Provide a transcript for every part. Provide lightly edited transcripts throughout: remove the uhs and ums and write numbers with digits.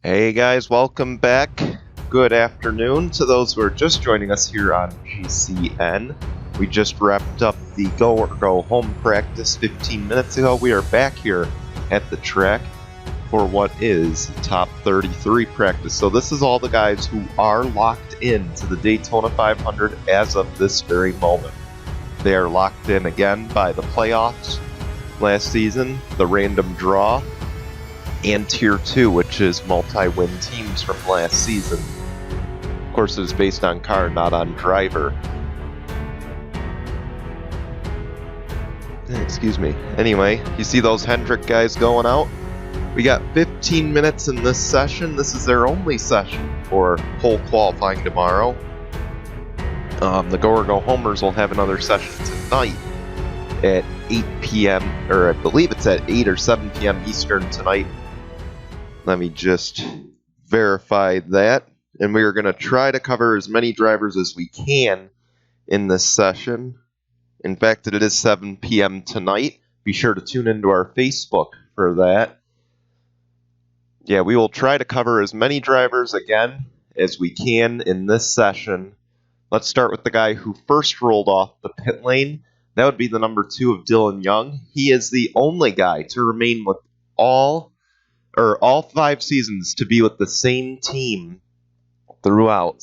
Hey guys, welcome back. Good afternoon to those who are just joining us here on GCN. We just wrapped up the Go or Go home practice 15 minutes ago. We are back here at the track for what is top 33 practice. So this is all the guys who are locked in to the Daytona 500 as of this very moment. They are locked in again by the playoffs last season, the random draw, and Tier 2, which is multi-win teams from last season. Of course, it is based on car, not on driver. Excuse me. Anyway, you see those Hendrick guys going out? We got 15 minutes in this session. This is their only session for pole qualifying tomorrow. The Go or Go homers will have another session tonight at 8 p.m. or I believe it's at 8 or 7 p.m. Eastern tonight. Let me just verify that. And we are going to try to cover as many drivers as we can in this session. In fact, it is 7 p.m. tonight. Be sure to tune into our Facebook for that. Yeah, we will try to cover as many drivers again as we can in this session. Let's start with the guy who first rolled off the pit lane. That would be the number 2 of Dylan Young. He is the only guy to remain with all 5 seasons to be with the same team throughout,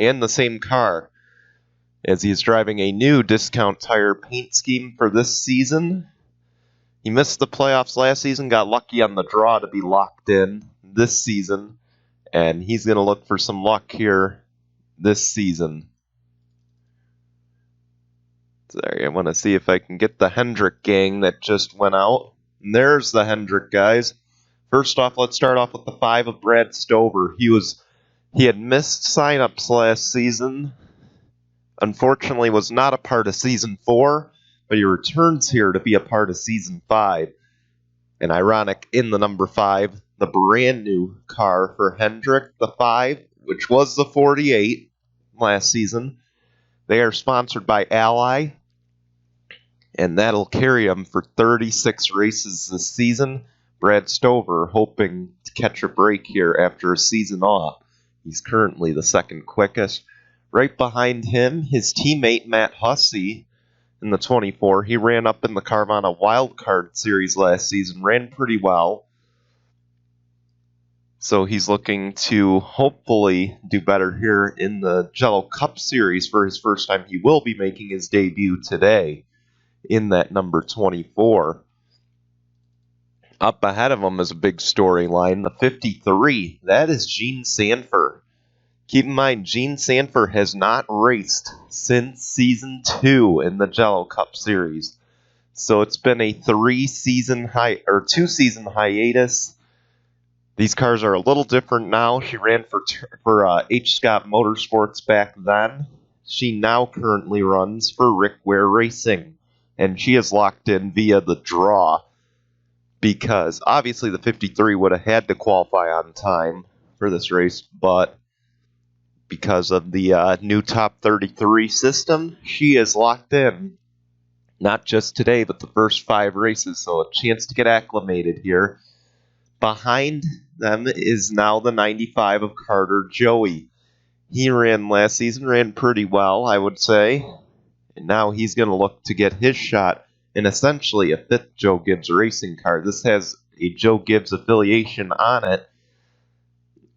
and the same car, as he's driving a new discount tire paint scheme for this season. He missed the playoffs last season, got lucky on the draw to be locked in this season, and he's going to look for some luck here this season. Sorry, I want to see if I can get the Hendrick gang that just went out. And there's the Hendrick guys. First off, let's start off with the 5 of Brad Stover. He had missed signups last season. Unfortunately, was not a part of Season 4, but he returns here to be a part of Season 5. And ironic, in the number 5, the brand new car for Hendrick, the 5, which was the 48 last season. They are sponsored by Ally, and that'll carry them for 36 races this season. Brad Stover hoping to catch a break here after a season off. He's currently the second quickest. Right behind him, his teammate Matt Hussey in the 24. He ran up in the Carvana Wildcard Series last season, ran pretty well. So he's looking to hopefully do better here in the Jello Cup Series for his first time. He will be making his debut today in that number 24. Up ahead of him is a big storyline, the 53. That is Gene Sanford. Keep in mind, Gene Sanford has not raced since Season 2 in the Jello Cup Series. So it's been a 2-season hiatus. These cars are a little different now. She ran for H. Scott Motorsports back then. She now currently runs for Rick Ware Racing. And she is locked in via the draw, because obviously the 53 would have had to qualify on time for this race, but because of the new top 33 system, she is locked in. Not just today, but the first 5 races, so a chance to get acclimated here. Behind them is now the 95 of Carter Joey. He ran last season, ran pretty well, I would say. And now he's going to look to get his shot in essentially a 5th Joe Gibbs racing car. This has a Joe Gibbs affiliation on it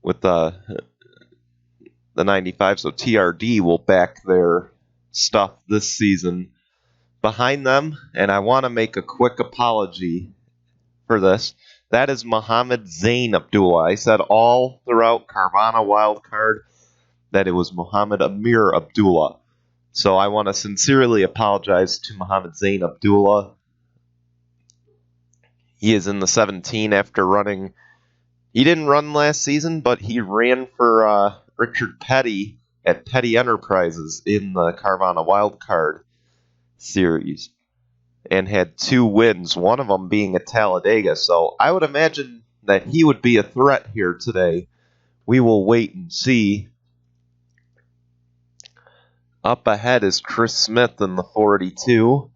with the 95, so TRD will back their stuff this season. Behind them, and I want to make a quick apology for this, that is Mohammed Zain Abdullah. I said all throughout Carvana Wildcard that it was Mohammed Amir Abdullah. So I want to sincerely apologize to Mohammed Zain Abdullah. He is in the 17 after running. He didn't run last season, but he ran for Richard Petty at Petty Enterprises in the Carvana Wildcard Series and had 2 wins, one of them being at Talladega. So I would imagine that he would be a threat here today. We will wait and see. Up ahead is Chris Smith in the 42.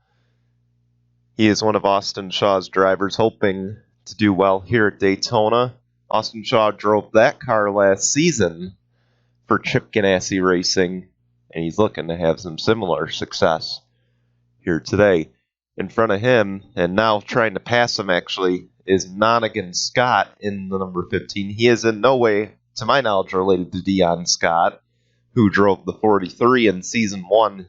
He is one of Austin Shaw's drivers, hoping to do well here at Daytona. Austin Shaw drove that car last season for Chip Ganassi Racing, and he's looking to have some similar success here today. In front of him, and now trying to pass him actually, is Nonigan Scott in the number 15. He is in no way, to my knowledge, related to Dion Scott, who drove the 43 in Season 1.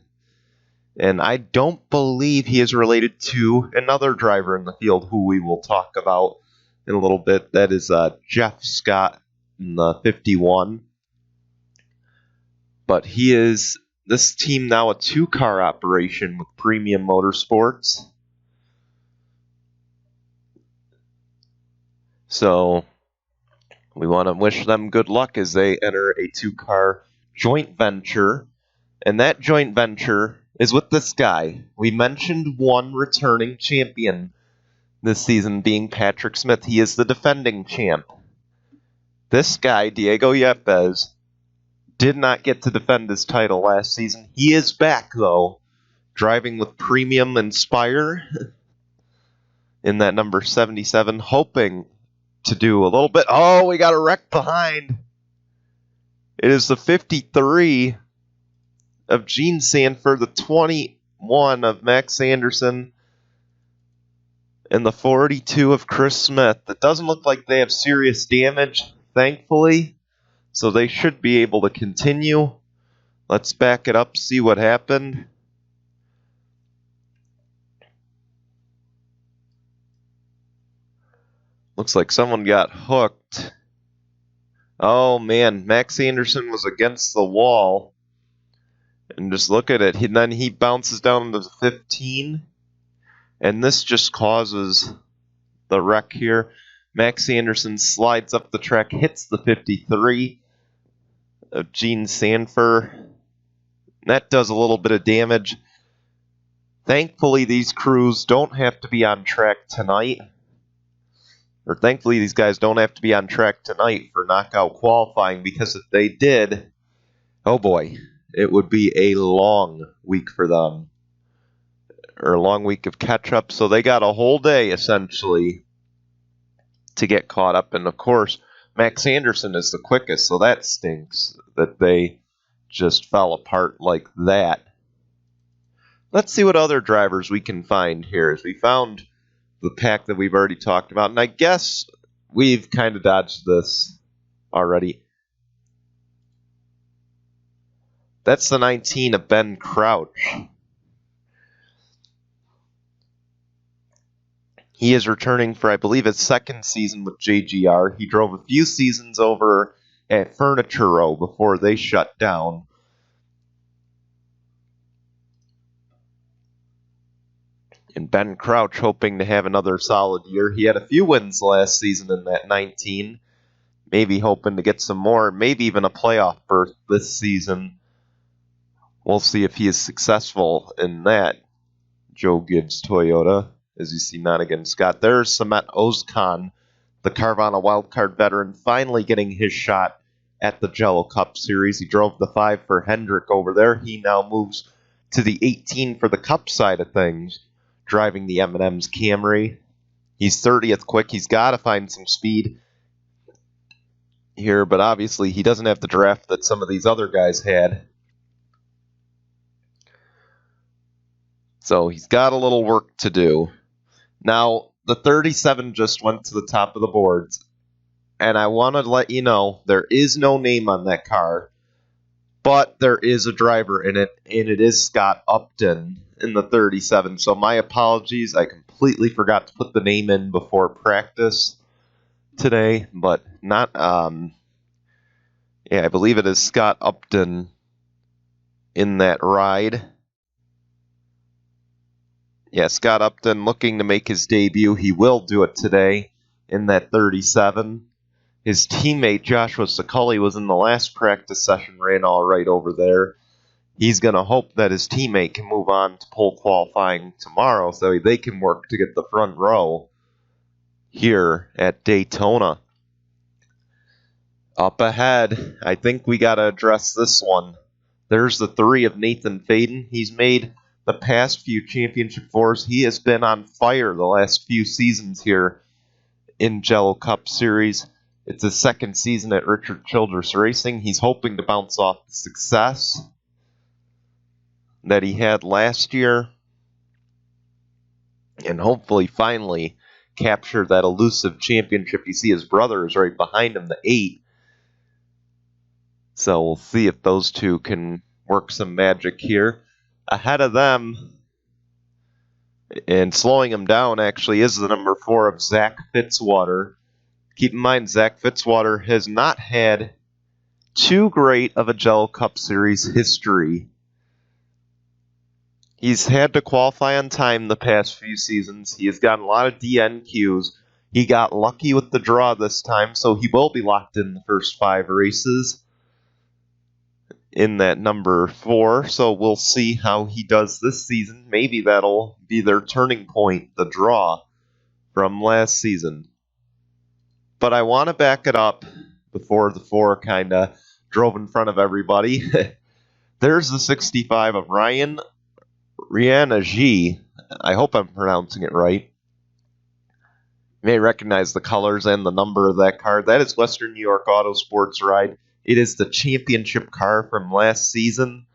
And I don't believe he is related to another driver in the field who we will talk about in a little bit. That is Jeff Scott in the 51. But he is, this team now, a 2-car operation with Premium Motorsports. So we want to wish them good luck as they enter a 2-car joint venture. And that joint venture is with this guy. We mentioned one returning champion this season being Patrick Smith. He is the defending champ. This guy, Diego Yepes, did not get to defend his title last season. He is back, though, driving with Premium Inspire in that number 77, hoping to do a little bit. Oh, we got a wreck behind. It is the 53 of Gene Sanford, the 21 of Max Anderson, and the 42 of Chris Smith. It doesn't look like they have serious damage, thankfully, so they should be able to continue. Let's back it up, see what happened. Looks like someone got hooked. Oh man, Max Anderson was against the wall. And just look at it. Then he bounces down to the 15. And this just causes the wreck here. Max Anderson slides up the track, hits the 53 of Gene Sanford. That does a little bit of damage. Thankfully, these crews don't have to be on track tonight. Or thankfully, these guys don't have to be on track tonight for knockout qualifying, because if they did, oh boy, it would be a long week for them. Or a long week of catch-up. So they got a whole day, essentially, to get caught up. And, of course, Max Anderson is the quickest, so that stinks that they just fell apart like that. Let's see what other drivers we can find here. As we found the pack that we've already talked about, and I guess we've kind of dodged this already. That's the 19 of Ben Crouch. He is returning for, I believe, his second season with JGR. He drove a few seasons over at Furniture Row before they shut down. And Ben Crouch hoping to have another solid year. He had a few wins last season in that 19. Maybe hoping to get some more, maybe even a playoff berth this season. We'll see if he is successful in that. Joe Gibbs Toyota. As you see, Nonigan Scott. There's Samet Ozkan, the Carvana wildcard veteran, finally getting his shot at the Jello Cup Series. He drove the 5 for Hendrick over there. He now moves to the 18 for the Cup side of things, driving the M&M's Camry. He's 30th quick. He's got to find some speed here, but obviously he doesn't have the draft that some of these other guys had. So he's got a little work to do. Now, the 37 just went to the top of the boards, and I want to let you know there is no name on that car, but there is a driver in it, and it is Scott Upton in the 37. So my apologies, I completely forgot to put the name in before practice today, but not, I believe it is Scott Upton in that ride. Yeah, Scott Upton looking to make his debut. He will do it today in that 37. His teammate, Joshua Scully, was in the last practice session, ran all right over there. He's going to hope that his teammate can move on to pole qualifying tomorrow so they can work to get the front row here at Daytona. Up ahead, I think we got to address this one. There's the 3 of Nathan Faden. He's made the past few championship fours. He has been on fire the last few seasons here in Jello Cup Series. It's his second season at Richard Childress Racing. He's hoping to bounce off the success that he had last year and hopefully finally capture that elusive championship. You see his brother is right behind him, the 8. So we'll see if those two can work some magic here. Ahead of them, and slowing him down, actually, is the number 4 of Zach Fitzwater. Keep in mind, Zach Fitzwater has not had too great of a Jello Cup Series history. He's had to qualify on time the past few seasons. He has gotten a lot of DNQs. He got lucky with the draw this time, so he will be locked in the first 5 races in that number 4. So we'll see how he does this season. Maybe that'll be their turning point, the draw from last season. But I want to back it up before the 4 kind of drove in front of everybody. There's the 65 of Rihanna G. I hope I'm pronouncing it right. You may recognize the colors and the number of that car. That is Western New York Auto Sports Ride. It is the championship car from last season.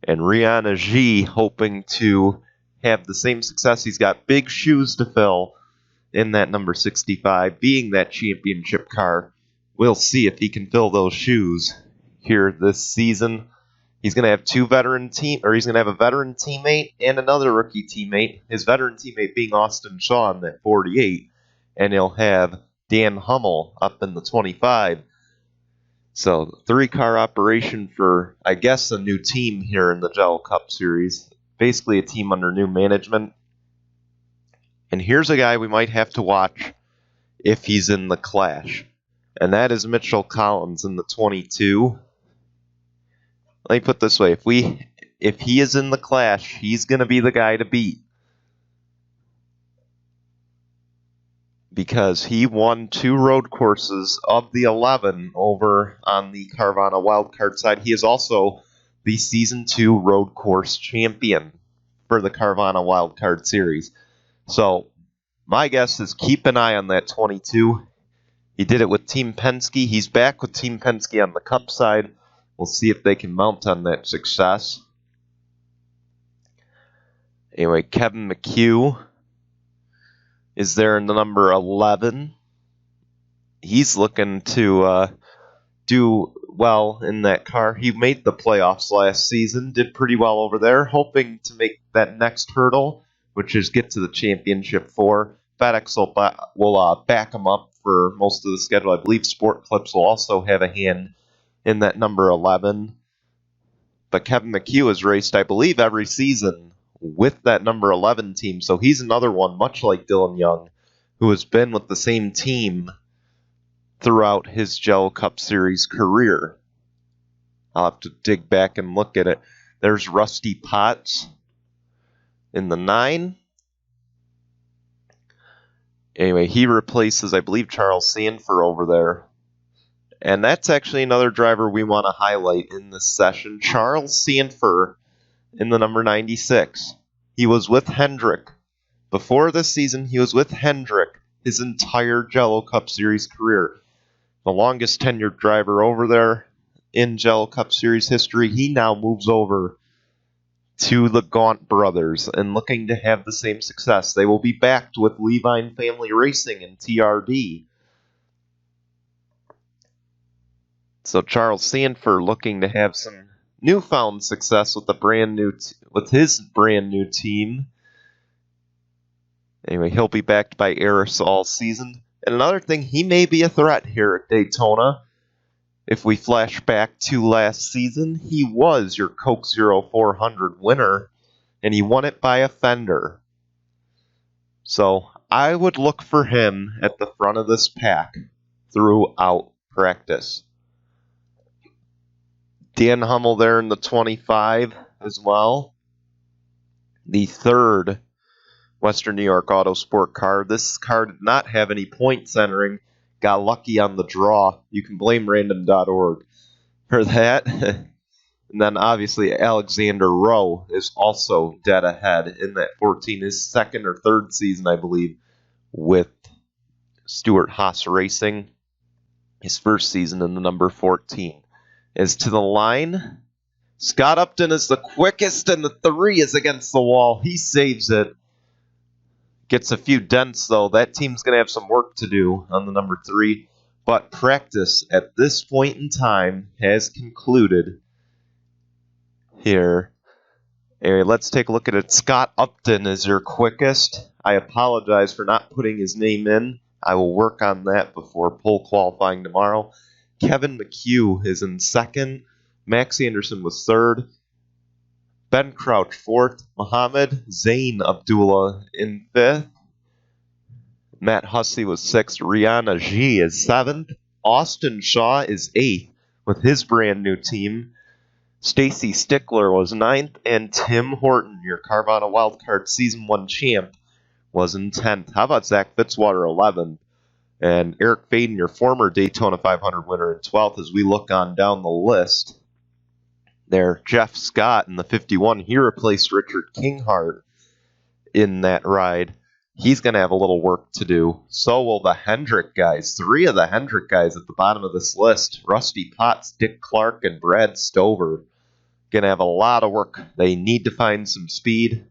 And Rihanna G hoping to have the same success. He's got big shoes to fill in that number 65, being that championship car. We'll see if he can fill those shoes here this season. He's going to have he's going to have a veteran teammate and another rookie teammate. His veteran teammate being Austin Shaw in that 48, and he'll have Dan Hummel up in the 25. So 3-car operation for, I guess, a new team here in the Jello Cup Series. Basically a team under new management. And here's a guy we might have to watch if he's in the clash. And that is Mitchell Collins in the 22. Let me put it this way. If he is in the clash, he's going to be the guy to beat. Because he won 2 road courses of the 11 over on the Carvana wildcard side. He is also the Season 2 road course champion for the Carvana wildcard series. So my guess is keep an eye on that 22. He did it with Team Penske. He's back with Team Penske on the Cup side. We'll see if they can mount on that success. Anyway, Kevin McHugh is there in the number 11. He's looking to do well in that car. He made the playoffs last season, did pretty well over there, hoping to make that next hurdle, which is get to the championship 4. FedEx will back him up for most of the schedule. I believe Sport Clips will also have a hand in that number 11. But Kevin McHugh has raced, I believe, every season with that number 11 team. So he's another one, much like Dylan Young, who has been with the same team throughout his Jello Cup Series career. I'll have to dig back and look at it. There's Rusty Potts in the 9. Anyway, he replaces, I believe, Charles Sanford over there. And that's actually another driver we want to highlight in this session. Charles Sanford in the number 96. He was with Hendrick. Before this season, he was with Hendrick his entire Jello Cup Series career. The longest tenured driver over there in Jello Cup Series history. He now moves over to the Gaunt brothers and looking to have the same success. They will be backed with Levine Family Racing and TRD. So Charles Sanford looking to have some newfound success with his brand new team. Anyway, he'll be backed by Eris all season. And another thing, he may be a threat here at Daytona. If we flash back to last season, he was your Coke Zero 400 winner, and he won it by a fender. So I would look for him at the front of this pack throughout practice. Dan Hummel there in the 25 as well. The 3rd Western New York Auto Sport car. This car did not have any point centering. Got lucky on the draw. You can blame random.org for that. And then obviously Alexander Rowe is also dead ahead in that 14. His 2nd or 3rd season, I believe, with Stuart Haas Racing. his first season in the number 14. Is to the line. Scott Upton is the quickest, and the 3 is against the wall. He saves it. Gets a few dents, though. That team's going to have some work to do on the number 3. But practice at this point in time has concluded here. Anyway, let's take a look at it. Scott Upton is your quickest. I apologize for not putting his name in. I will work on that before pole qualifying tomorrow. Kevin McHugh is in second. Max Anderson was third. Ben Crouch fourth. Mohammed Zain Abdullah in fifth. Matt Hussey was sixth. Rihanna G is seventh. Austin Shaw is eighth with his brand new team. Stacy Stickler was ninth, and Tim Horton, your Carvana Wildcard Season 1 champ, was in 10th. How about Zach Fitzwater, 11th? And Eric Faden, your former Daytona 500 winner, in 12th. As we look on down the list, there, Jeff Scott in the 51. He replaced Richard Kinghart in that ride. He's going to have a little work to do. So will the Hendrick guys. 3 of the Hendrick guys at the bottom of this list. Rusty Potts, Dick Clark, and Brad Stover. Going to have a lot of work. They need to find some speed.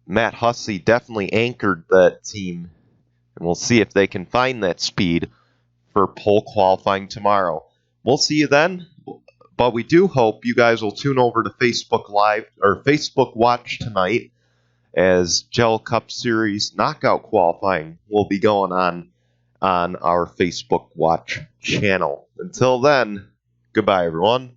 Matt Hussey definitely anchored that team. And we'll see if they can find that speed for pole qualifying tomorrow. We'll see you then. But we do hope you guys will tune over to Facebook Live or Facebook Watch tonight, as Jello Cup Series knockout qualifying will be going on our Facebook Watch channel. Until then, goodbye, everyone.